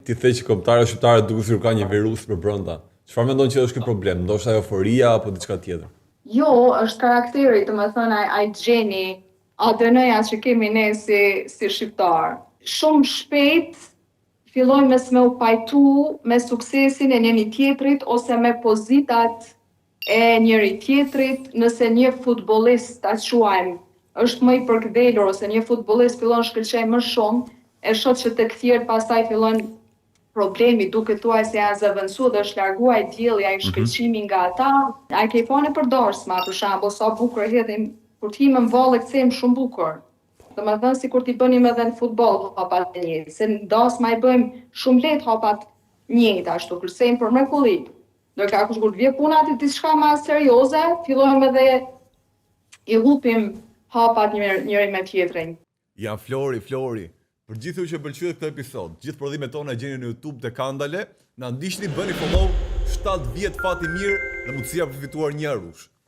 ti the që kombëtarët shqiptarë duket sikur ka një virus për brenda. Çfarë mendon që është ky problem? Ndoshta euforia apo diçka tjetër? Jo, është karakteri, të më thënë, ai gjeni, ADN-ja që kemi ne si shqiptar. Shumë shpejt fillojmë me u pajtu me suksesin e njëri tjetrit ose me pozitat e njëri tjetrit, nëse një futbollist ta quajmë është më i përkthjelur ose një futbollist fillon shkëlqej më shumë, e shoh që tek tjerë pastaj fillon problemi duke thuaj se janë zëvendësu dhe është larguar dielli ai shkëlqimi nga ata. A ke pa në përdorsma, për shembull, sa bukur hedhim kur ti më vallë kthejmë shumë bukur. Domethënë sikur ti bënim edhe në futboll hapat e njëjtë, se në dasma i bëjmë shumë lehtë hapat njëjtë ashtu, kërcejmë për mrekulli. Ndërka kur vjen puna ti diçka më serioze, fillojmë edhe i hupim hapat njëri me tjetrin. Ja, Flori. Për gjithë ju që pëlqyet këtë episod, gjithë prodhimet tona gjeni në YouTube të Kandale, na ndiqni, bëni follow, 7 vjet fati mirë dhe mundësia për fituar një arush.